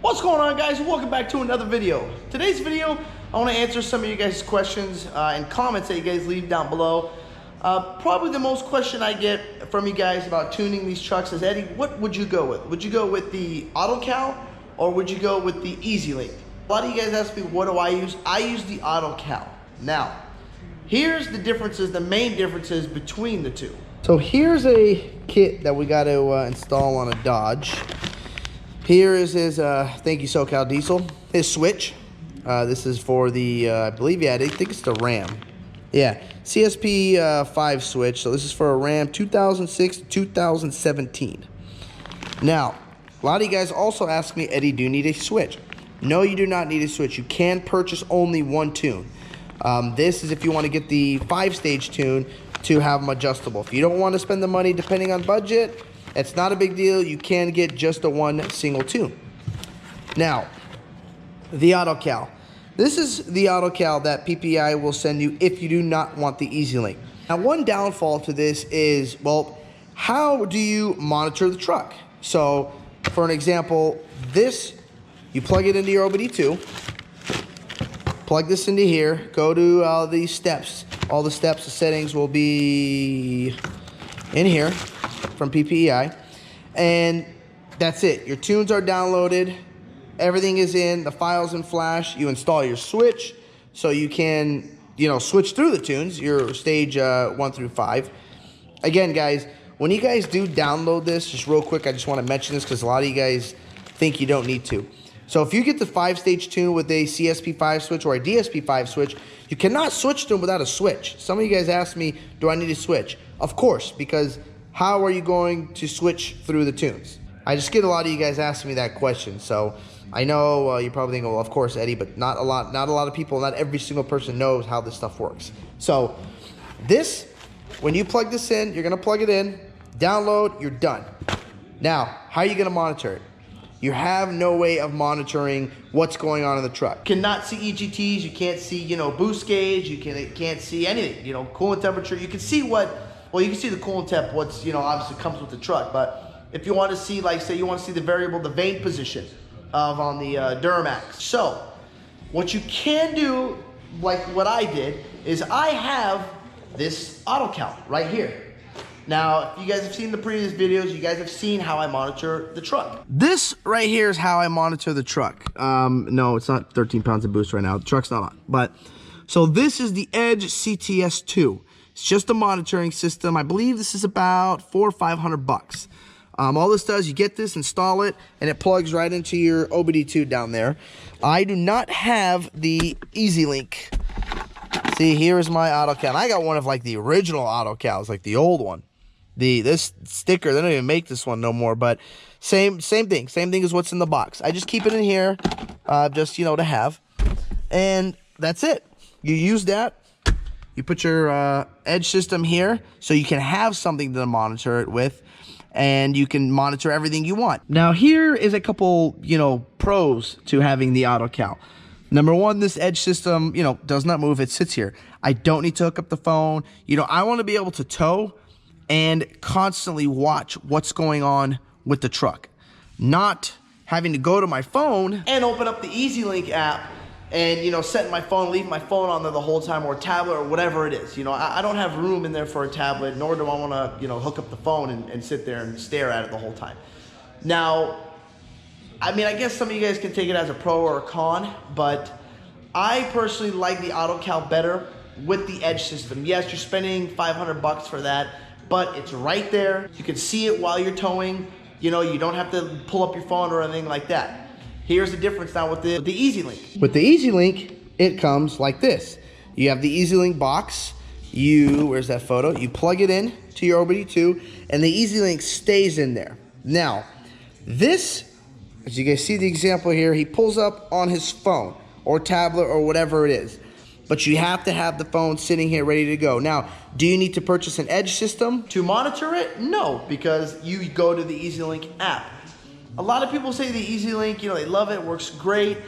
What's going on, guys? Welcome back to another video. Today's video, I want to answer some of you guys' questions and comments that you guys leave down below. Probably the most question I get from you guys about tuning these trucks is, Eddie, what would you go with? Would you go with the Auto Cal or would you go with the Lynk? A lot of you guys ask me, what do I use? I use the Auto Cal. Now, here's the differences, the main differences between the two. So here's a kit that we got to install on a Dodge. Here is his, thank you SoCal Diesel, his switch. This is for the, I believe, yeah, I think it's the Ram. Yeah, CSP 5 switch. So this is for a Ram 2006 to 2017. Now, a lot of you guys also ask me, Eddie, do you need a switch? No, you do not need a switch. You can purchase only one tune. This is if you want to get the 5-stage tune to have them adjustable. If you don't want to spend the money depending on budget, it's not a big deal. You can get just a one single tune. Now, the Auto Cal. This is the Auto Cal that PPI will send you if you do not want the Lynk. Now, one downfall to this is, well, how do you monitor the truck? So, for an example, this, you plug it into your OBD2, plug this into here, go to the steps. All the steps, the settings will be in here from PPEI, and that's it. Your tunes are downloaded, everything is in, the files in Flash. You install your switch so you can, switch through the tunes, your stage 1 through 5. Again, guys, when you guys do download this, just real quick, I just want to mention this because a lot of you guys think you don't need to. So if you get the 5-stage tune with a CSP5 switch or a DSP5 switch, you cannot switch them without a switch. Some of you guys ask me, do I need a switch? Of course, because how are you going to switch through the tunes? I just get a lot of you guys asking me that question. So I know you're probably thinking, well, of course, Eddie, but not a lot of people, not every single person knows how this stuff works. So this, when you plug this in, you're gonna plug it in, download, you're done. Now, how are you gonna monitor it? You have no way of monitoring what's going on in the truck. You cannot see EGTs, you can't see, boost gauge, you can't see anything, coolant temperature. You can see you can see the coolant temp, what's, obviously comes with the truck. But if you want to see, like, say you want to see the variable, the vane position on the Duramax. So what you can do, like what I did, is I have this Auto Cal right here. Now, if you guys have seen the previous videos, you guys have seen how I monitor the truck. This right here is how I monitor the truck. No, it's not 13 pounds of boost right now. The truck's not on. But, so this is the Edge CTS2. It's just a monitoring system. I believe this is about $400 or $500. All this does, you get this, install it, and it plugs right into your OBD2 down there. I do not have the Lynk. See, here is my Auto Cal. I got one of like the original Auto Cals, like the old one. This sticker, they don't even make this one no more, but same thing as what's in the box. I just keep it in here, just to have, and that's it. You use that. You put your Edge system here so you can have something to monitor it with, and you can monitor everything you want. Now, here is a couple, pros to having the Auto Cal. Number one, this Edge system, does not move. It sits here. I don't need to hook up the phone. I want to be able to tow and constantly watch what's going on with the truck. Not having to go to my phone and open up the Lynk app and, set my phone, leave my phone on there the whole time, or a tablet, or whatever it is. I don't have room in there for a tablet, nor do I want to, hook up the phone and sit there and stare at it the whole time. Now, I guess some of you guys can take it as a pro or a con, but I personally like the Auto Cal better with the Edge system. Yes, you're spending $500 for that, but it's right there. You can see it while you're towing. You don't have to pull up your phone or anything like that. Here's the difference now with the Lynk. With the Lynk, it comes like this. You have the Lynk box. Where's that photo? You plug it in to your OBD2, and the Lynk stays in there. Now, this, as you guys see the example here, he pulls up on his phone or tablet or whatever it is. But you have to have the phone sitting here ready to go. Now, do you need to purchase an Edge system to monitor it? No, because you go to the Lynk app. A lot of people say the Lynk, they love it, works great.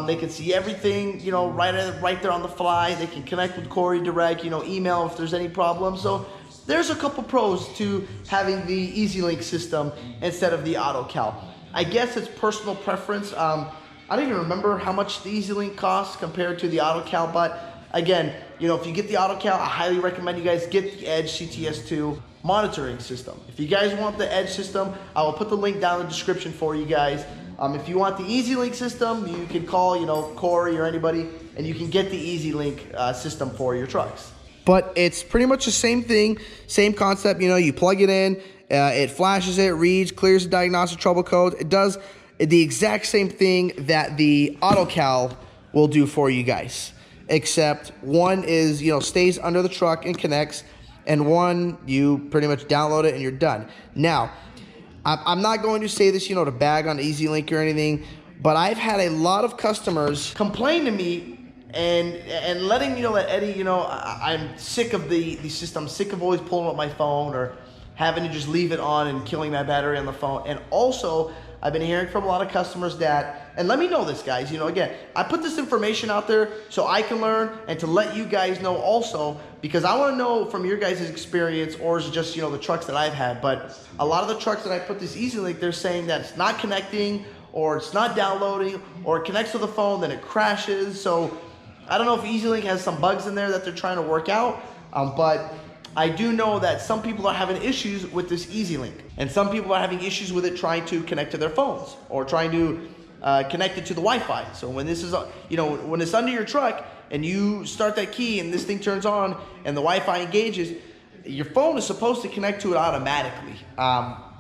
They can see everything, right there on the fly. They can connect with Corey direct, email if there's any problems. So there's a couple pros to having the Lynk system instead of the Auto Cal. I guess it's personal preference. I don't even remember how much the EasyLink costs compared to the Auto Cal, but again, you know, if you get the Auto Cal, I highly recommend you guys get the Edge CTS2 monitoring system. If you guys want the Edge system, I will put the link down in the description for you guys. If you want the EasyLink system, you can call, you know, Corey or anybody, and you can get the EasyLink system for your trucks. But it's pretty much the same thing, same concept. You know, you plug it in, it flashes it, reads, clears the diagnostic trouble code. It does the exact same thing that the Auto Cal will do for you guys, except one is, you know, stays under the truck and connects, and one you pretty much download it and you're done. Now, I'm not going to say this, you know, to bag on EasyLink or anything, but I've had a lot of customers complain to me and letting me know that, Eddie, you know, I'm sick of the system. I'm sick of always pulling up my phone or having to just leave it on and killing my battery on the phone. And also, I've been hearing from a lot of customers that, and let me know this, guys, you know, again, I put this information out there so I can learn and to let you guys know also, because I want to know from your guys' experience, or is it just, you know, the trucks that I've had. But a lot of the trucks that I put this EasyLink, they're saying that it's not connecting, or it's not downloading, or it connects to the phone, then it crashes. So I don't know if EasyLink has some bugs in there that they're trying to work out, but I do know that some people are having issues with this EasyLink, and some people are having issues with it trying to connect to their phones or trying to connect it to the Wi-Fi. So when this is, you know, when it's under your truck and you start that key and this thing turns on and the Wi-Fi engages, your phone is supposed to connect to it automatically.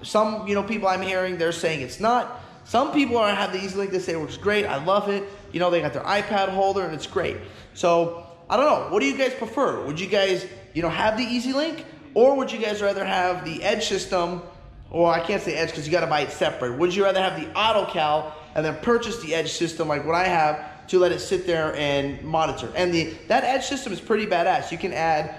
Some, you know, people I'm hearing, they're saying it's not. Some people have the EasyLink, they say it works great, I love it. You know, they got their iPad holder and it's great. So I don't know, what do you guys prefer? Would you guys, you know, have the EasyLink, or would you guys rather have the Edge system? Or I can't say Edge because you got to buy it separate. Would you rather have the Auto Cal and then purchase the Edge system like what I have to let it sit there and monitor? And that Edge system is pretty badass. You can add,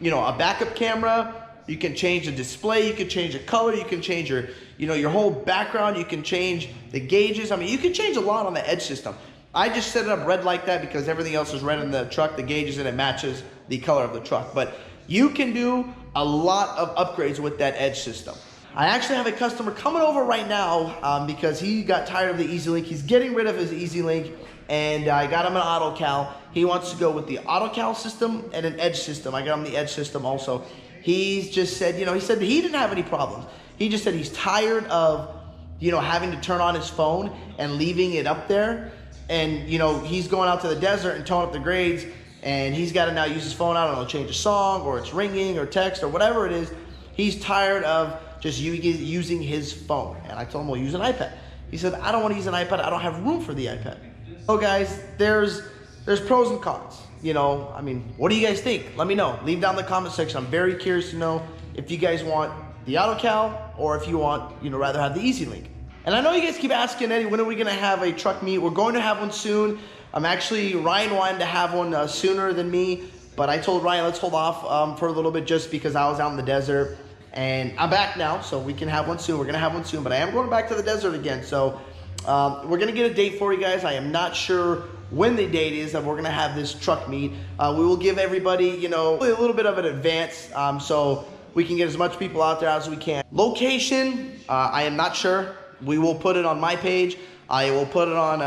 you know, a backup camera. You can change the display. You can change the color. You can change your, you know, your whole background. You can change the gauges. I mean, you can change a lot on the Edge system. I just set it up red like that because everything else is red in the truck, the gauges, and it matches the color of the truck. But you can do a lot of upgrades with that Edge system. I actually have a customer coming over right now because he got tired of the EasyLink. He's getting rid of his EasyLink, and I got him an Auto Cal. He wants to go with the Auto Cal system and an Edge system. I got him the Edge system also. He's just said, you know, he said he didn't have any problems. He just said he's tired of, you know, having to turn on his phone and leaving it up there. And, you know, he's going out to the desert and towing up the grades, and he's got to now use his phone, I don't know, change a song, or it's ringing, or text, or whatever it is. He's tired of just using his phone. And I told him, well, use an iPad. He said, I don't want to use an iPad. I don't have room for the iPad. So guys, there's pros and cons. You know, I mean, what do you guys think? Let me know. Leave down in the comment section. I'm very curious to know if you guys want the Auto Cal, or if you want, you know, rather have the EasyLink. And I know you guys keep asking, Eddie, when are we going to have a truck meet? We're going to have one soon. Ryan wanted to have one sooner than me, but I told Ryan, let's hold off for a little bit just because I was out in the desert. And I'm back now, so we can have one soon. We're going to have one soon, but I am going back to the desert again. So we're going to get a date for you guys. I am not sure when the date is that we're going to have this truck meet. We will give everybody, you know, a little bit of an advance so we can get as much people out there as we can. Location, I am not sure. We will put it on my page. I will put it on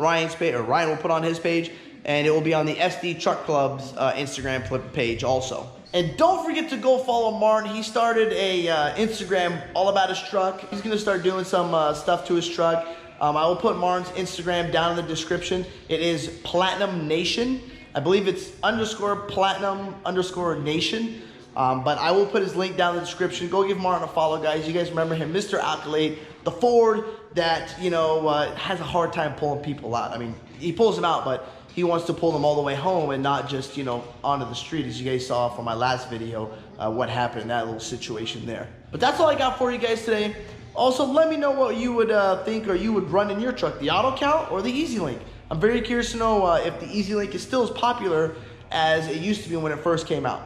Ryan's page, or Ryan will put on his page, and it will be on the SDTRUCK Club's Instagram page also. And don't forget to go follow Martin. He started a Instagram all about his truck. He's gonna start doing some stuff to his truck. I will put Martin's Instagram down in the description. It is Platinum Nation. I believe it's _Platinum_Nation. But I will put his link down in the description. Go give Martin a follow, guys. You guys remember him, Mr. Alkalate, the Ford that, you know, has a hard time pulling people out. I mean, he pulls them out, but he wants to pull them all the way home and not just, you know, onto the street, as you guys saw from my last video, what happened in that little situation there. But that's all I got for you guys today. Also, let me know what you would think or you would run in your truck, the Auto Cal or the EasyLink. I'm very curious to know if the EasyLink is still as popular as it used to be when it first came out.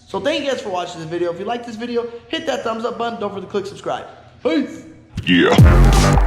So thank you guys for watching this video. If you like this video, hit that thumbs up button. Don't forget to click subscribe. Peace. Yeah.